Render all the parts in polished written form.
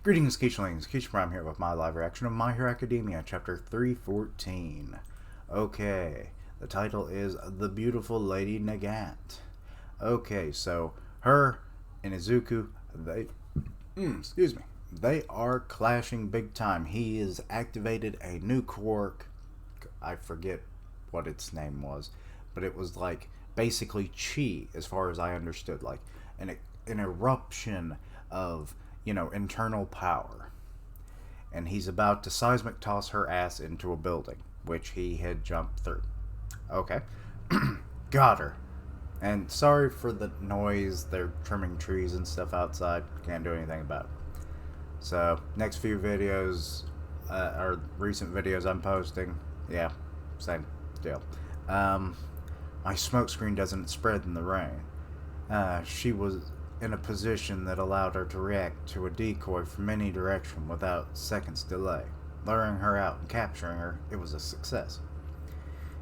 Greetings, Keishlings. Keish Prime here with my live reaction of My Hero Academia, Chapter 314. Okay, the title is The Beautiful Lady Nagant. Okay, so her and Izuku, they are clashing big time. He has activated a new quirk. I forget what its name was, but it was like basically chi, as far as I understood, like an eruption of internal power. And he's about to seismic toss her ass into a building, which he had jumped through. Okay. Got her. And sorry for the noise, they're trimming trees and stuff outside. Can't do anything about it. So, next few videos, or recent videos I'm posting, yeah, same deal. My smoke screen doesn't spread in the rain. She was in a position that allowed her to react to a decoy from any direction without seconds delay. Luring her out and capturing her, it was a success.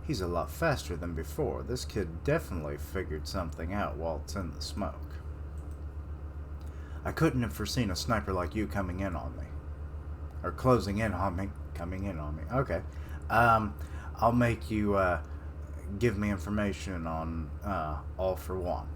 He's a lot faster than before. This kid definitely figured something out while it's in the smoke. I couldn't have foreseen a sniper like you coming in on me. Or closing in on me. Coming in on me. Okay. I'll make you give me information on All for One.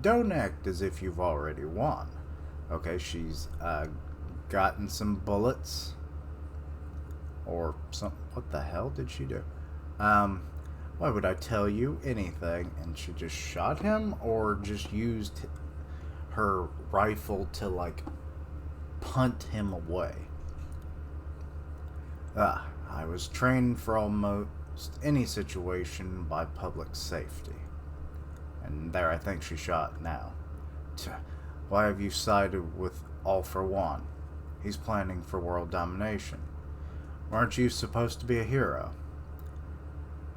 Don't act as if you've already won. Okay, she's gotten some bullets. Or some. What the hell did she do? Why would I tell you anything? And she just shot him, or just used her rifle to, like, punt him away? I was trained for almost any situation by public safety. And there, I think she shot now. Why have you sided with All for One? He's planning for world domination. Aren't you supposed to be a hero?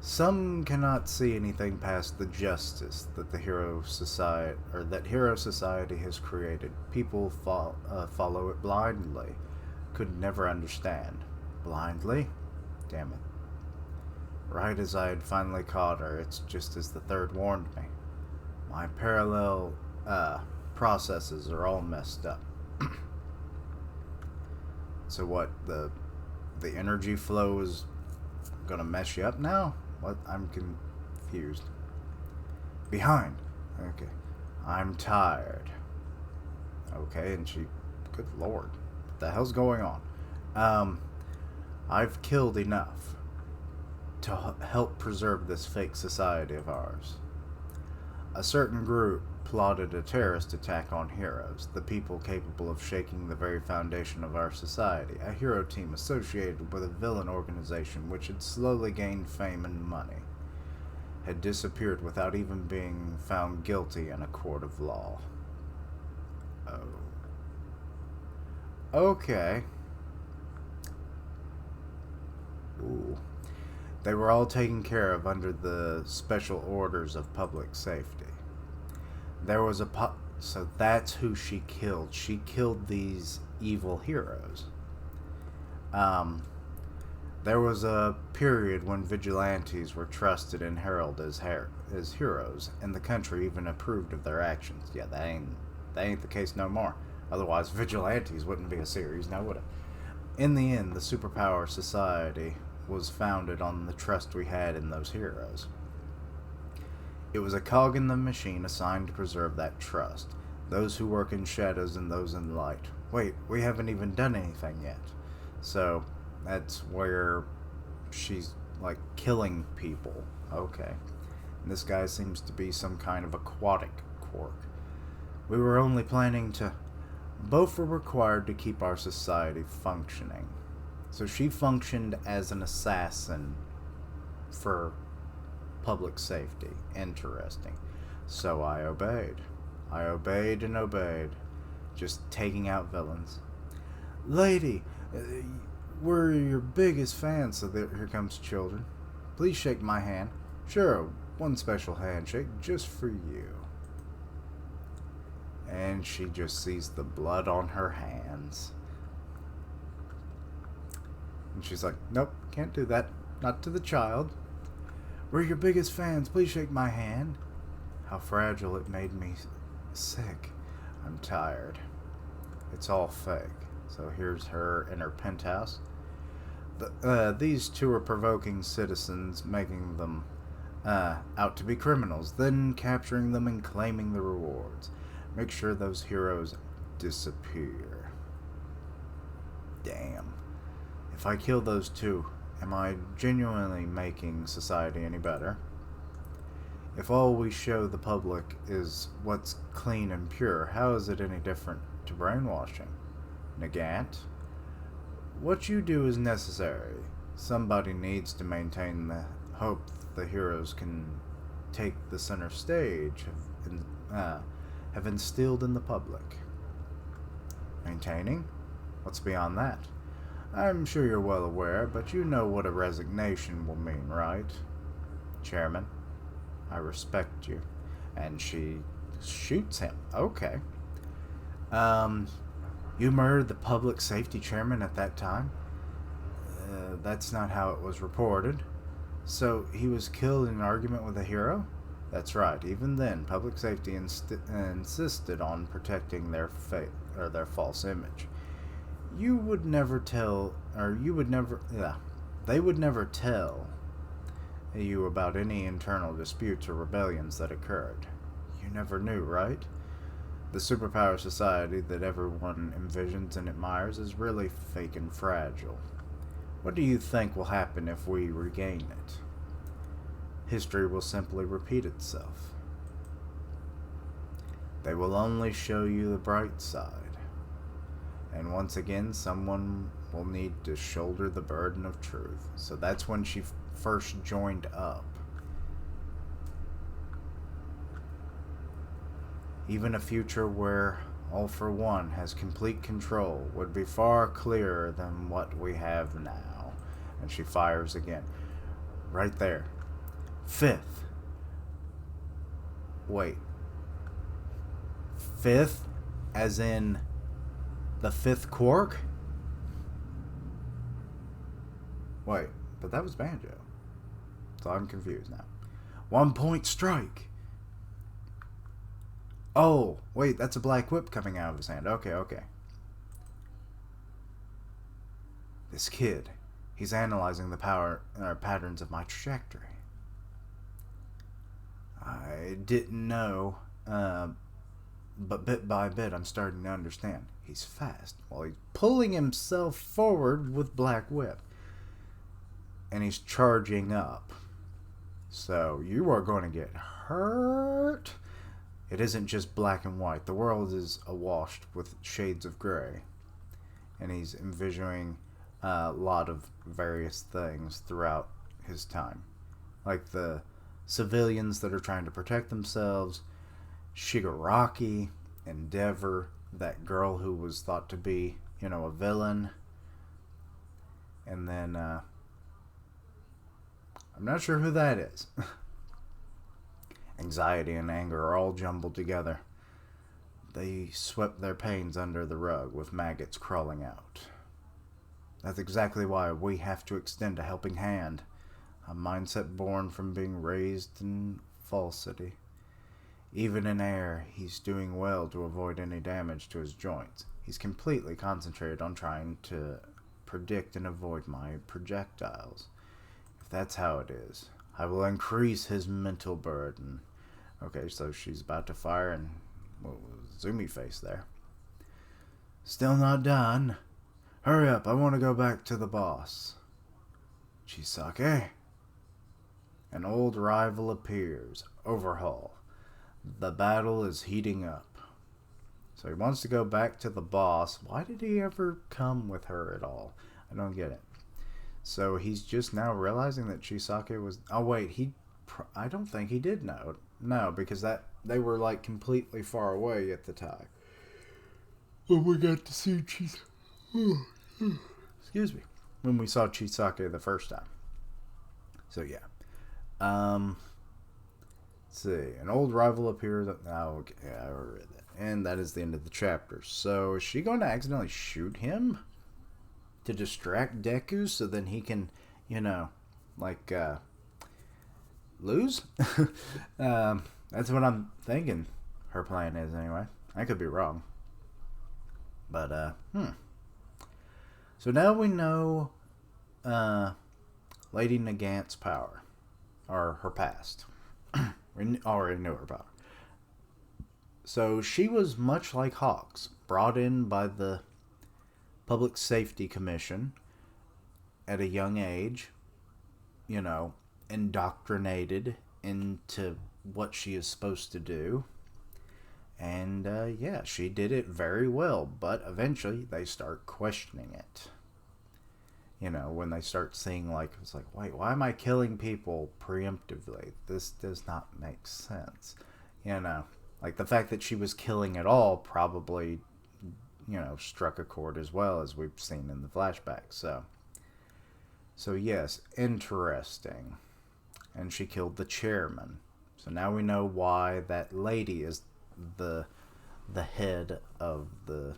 Some cannot see anything past the justice that the Hero Society, or that Hero Society has created. People follow it blindly. Could never understand. Blindly? Damn it. Right as I had finally caught her, it's just as the third warned me. My parallel processes are all messed up. So what, the energy flow is gonna mess you up now? What? I'm confused. Behind. Okay. I'm tired. Okay, and she... Good lord. What the hell's going on? I've killed enough to help preserve this fake society of ours. A certain group plotted a terrorist attack on heroes, the people capable of shaking the very foundation of our society. A hero team associated with a villain organization which had slowly gained fame and money had disappeared without even being found guilty in a court of law. Oh. Okay. Ooh. They were all taken care of under the special orders of public safety. There was a so that's who she killed. She killed these evil heroes. There was a period when vigilantes were trusted and heralded as heroes, and the country even approved of their actions. Yeah, that ain't the case no more. Otherwise, vigilantes wouldn't be a series, now would it? In the end, the superpower society was founded on the trust we had in those heroes. It was a cog in the machine assigned to preserve that trust. Those who work in shadows and those in light. Wait, we haven't even done anything yet. So, that's where she's, like, killing people. Okay. And this guy seems to be some kind of aquatic quirk. We were only planning to... Both were required to keep our society functioning. So she functioned as an assassin for public safety. Interesting. So I obeyed. I obeyed and obeyed. Just taking out villains. Lady, we're your biggest fans, so here comes children. Please shake my hand. Sure, one special handshake just for you. And she just sees the blood on her hands. And she's like, nope, can't do that. Not to the child. We're your biggest fans. Please shake my hand. How fragile it made me sick. I'm tired. It's all fake. So here's her in her penthouse. These two are provoking citizens, making them out to be criminals, then capturing them and claiming the rewards. Make sure those heroes disappear. Damn. If I kill those two, am I genuinely making society any better? If all we show the public is what's clean and pure, how is it any different to brainwashing? Nagant? What you do is necessary. Somebody needs to maintain the hope the heroes can take the center stage, have instilled in the public. Maintaining? What's beyond that? I'm sure you're well aware, but you know what a resignation will mean, right? Chairman, I respect you. And she shoots him. Okay. You murdered the public safety chairman at that time? That's not how it was reported. So he was killed in an argument with a hero? That's right. Even then, public safety insisted on protecting their their false image. You would never tell, or you would never, yeah, they would never tell you about any internal disputes or rebellions that occurred. You never knew, right? The superpower society that everyone envisions and admires is really fake and fragile. What do you think will happen if we regain it? History will simply repeat itself. They will only show you the bright side. And once again, someone will need to shoulder the burden of truth. So that's when she first joined up. Even a future where All for One has complete control would be far clearer than what we have now. And she fires again. Right there. Fifth. Wait. Fifth? As in the fifth quark? Wait, but that was Banjo. So I'm confused now. 1 point strike. Oh, wait, that's a black whip coming out of his hand. Okay. This kid, he's analyzing the patterns of my trajectory. I didn't know, but bit by bit I'm starting to understand. He's fast while he's pulling himself forward with black whip. And he's charging up. So you are going to get hurt. It isn't just black and white. The world is awash with shades of gray. And he's envisioning a lot of various things throughout his time. Like the civilians that are trying to protect themselves, Shigaraki, Endeavor, that girl who was thought to be, a villain. And then, I'm not sure who that is. Anxiety and anger are all jumbled together. They swept their pains under the rug with maggots crawling out. That's exactly why we have to extend a helping hand. A mindset born from being raised in falsity. Even in air, he's doing well to avoid any damage to his joints. He's completely concentrated on trying to predict and avoid my projectiles. If that's how it is, I will increase his mental burden. Okay, so she's about to fire and zoomy face there. Still not done. Hurry up, I want to go back to the boss. Chisake. An old rival appears. Overhaul. The battle is heating up. So he wants to go back to the boss. Why did he ever come with her at all? I don't get it. So he's just now realizing that Chisake was... Oh, wait. I don't think he did know. No, because they were, like, completely far away at the time. When we got to see Chisake... Excuse me. When we saw Chisake the first time. So, yeah. Let's see. An old rival appears... Oh, okay. I read that. And that is the end of the chapter. So, is she going to accidentally shoot him? To distract Deku so then he can, lose? That's what I'm thinking her plan is anyway. I could be wrong. But, So now we know uh, Lady Nagant's power, or her past. We already knew her power. So she was much like Hawks, brought in by the Public Safety Commission at a young age, you know, indoctrinated into what she is supposed to do. And yeah, she did it very well, but eventually they start questioning it. You know, when they start seeing, like, it's like, wait, why am I killing people preemptively? This does not make sense. You know, like the fact that she was killing at all probably, you know, struck a chord as well, as we've seen in the flashback. So yes, interesting. And she killed the chairman. So now we know why that lady is the head of the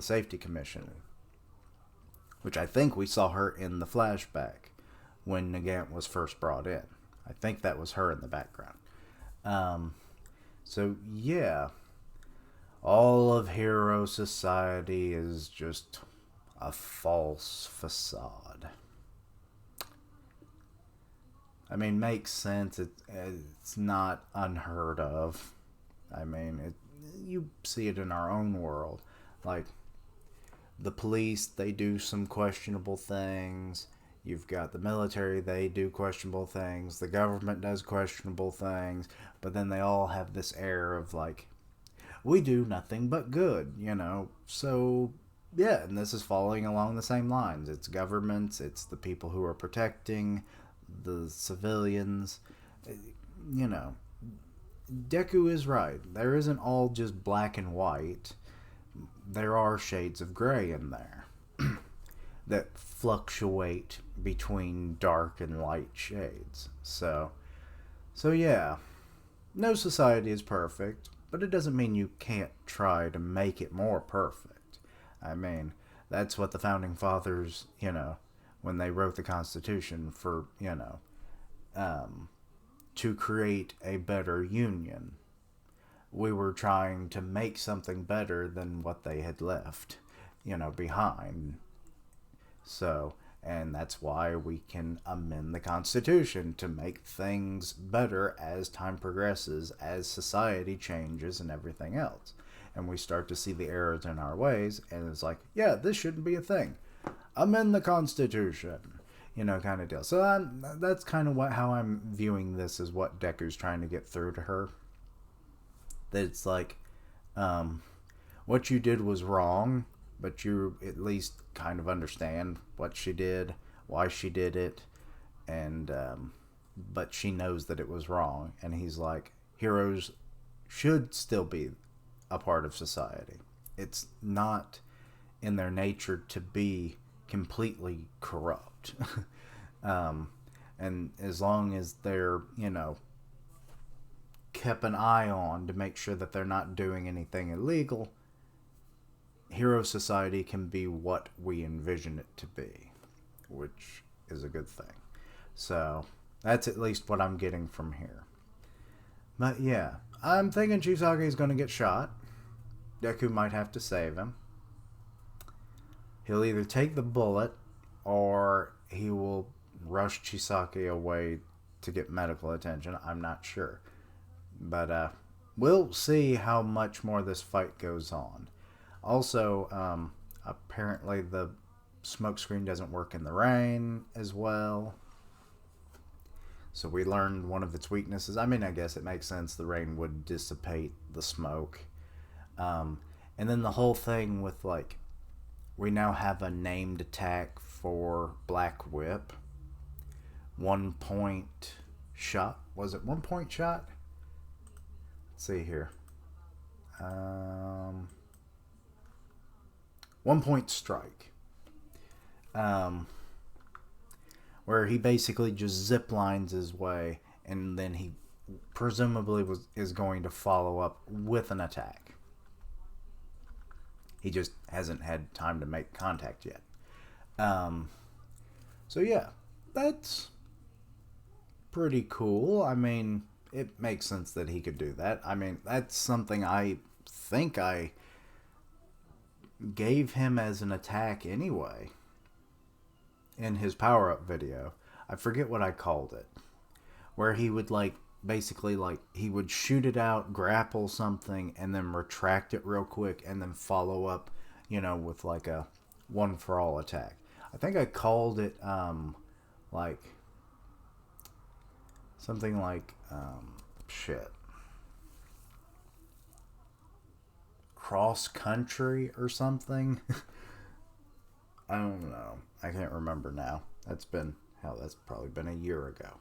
safety commission, which I think we saw her in the flashback when Nagant was first brought in. I think that was her in the background. So yeah, all of Hero Society is just a false facade. I mean, makes sense. It's not unheard of. I mean, you see it in our own world. Like, the police, they do some questionable things. You've got the military, they do questionable things. The government does questionable things. But then they all have this air of, like, we do nothing but good, you know? So, yeah, and this is following along the same lines. It's governments, it's the people who are protecting the civilians. You know, Deku is right. There isn't all just black and white. There are shades of gray in there that fluctuate between dark and light shades. So yeah, no society is perfect, but it doesn't mean you can't try to make it more perfect. I mean, that's what the founding fathers, you know, when they wrote the Constitution for, you know, to create a better union. We were trying to make something better than what they had left, you know, behind. So, and that's why we can amend the Constitution to make things better as time progresses, as society changes and everything else. And we start to see the errors in our ways, and it's like, yeah, this shouldn't be a thing. Amend the Constitution, you know, kind of deal. So that's kind of how I'm viewing this, is what Deku's trying to get through to her. That it's like, what you did was wrong, but you at least kind of understand what she did, why she did it, and but she knows that it was wrong. And he's like, heroes should still be a part of society. It's not in their nature to be completely corrupt. And as long as they're, you know, kept an eye on to make sure that they're not doing anything illegal, Hero Society can be what we envision it to be, which is a good thing. So that's at least what I'm getting from here. But yeah, I'm thinking Chisage is going to get shot. Deku might have to save him. He'll either take the bullet or he will rush Chisage away to get medical attention. I'm not sure. But we'll see how much more this fight goes on. Also, apparently the smokescreen doesn't work in the rain as well. So we learned one of its weaknesses. I mean, I guess it makes sense. The rain would dissipate the smoke. And then the whole thing with, like, we now have a named attack for Black Whip. 1 point shot. Was it 1 point shot? Let's see here. 1 point strike. Where he basically just zip lines his way, and then he presumably is going to follow up with an attack. He just hasn't had time to make contact yet. So yeah, that's pretty cool. I mean, it makes sense that he could do that. I mean, that's something I think I gave him as an attack anyway in his power-up video. I forget what I called it. Where he would like basically like he would shoot it out, grapple something, and then retract it real quick and then follow up, with like a one for all attack. I think I called it like something like shit. Cross country or something. I don't know. I can't remember now. That's probably been a year ago.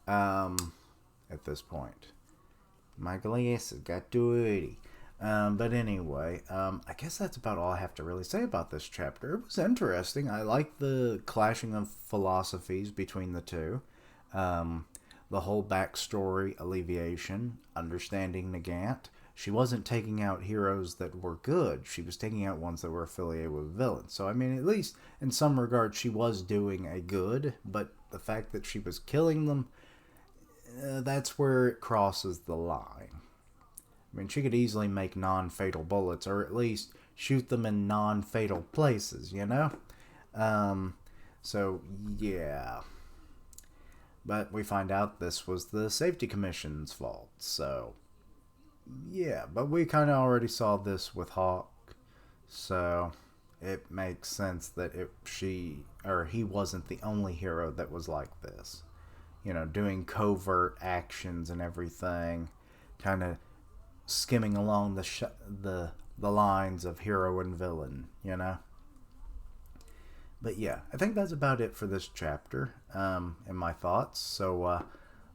At this point. My glasses got dirty. But anyway, I guess that's about all I have to really say about this chapter. It was interesting. I like the clashing of philosophies between the two. The whole backstory, alleviation, understanding Nagant. She wasn't taking out heroes that were good. She was taking out ones that were affiliated with villains. So, I mean, at least in some regard, she was doing a good. But the fact that she was killing them, that's where it crosses the line. I mean, she could easily make non-fatal bullets, or at least shoot them in non-fatal places, So, yeah. But we find out this was the Safety Commission's fault, so... Yeah, but we kind of already saw this with Hawk, so it makes sense that he wasn't the only hero that was like this. Doing covert actions and everything, kind of skimming along the lines of hero and villain, But yeah, I think that's about it for this chapter, and my thoughts. So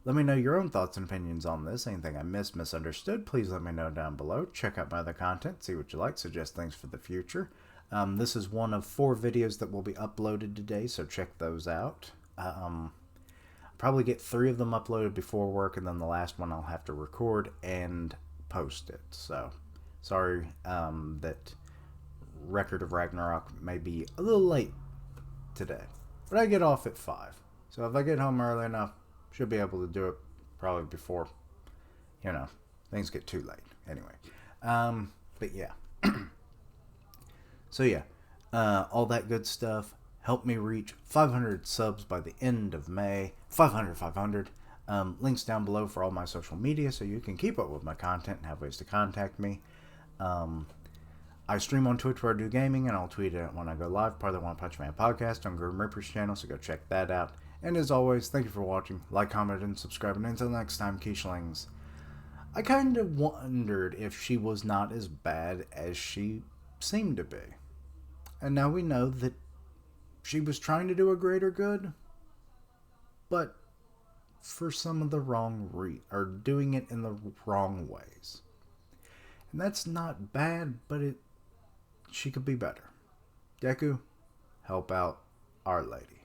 let me know your own thoughts and opinions on this. Anything I misunderstood, please let me know down below. Check out my other content, see what you like, suggest things for the future. This is one of 4 videos that will be uploaded today, so check those out. Probably get 3 of them uploaded before work, and then the last one I'll have to record and post it. So, sorry that Record of Ragnarok may be a little late today. But I get off at 5. So if I get home early enough, should be able to do it probably before, things get too late. Anyway. But yeah. So yeah, all that good stuff. Help me reach 500 subs by the end of May. 500. Links down below for all my social media so you can keep up with my content and have ways to contact me. I stream on Twitch where I do gaming, and I'll tweet it when I go live. Part of the One Punch Man podcast on Grim Reaper's channel, so go check that out. And as always, thank you for watching. Like, comment, and subscribe. And until next time, Quiche-lings. I kind of wondered if she was not as bad as she seemed to be. And now we know that she was trying to do a greater good, but for some of the wrong or doing it in the wrong ways. And that's not bad, but she could be better. Deku, help out Our Lady.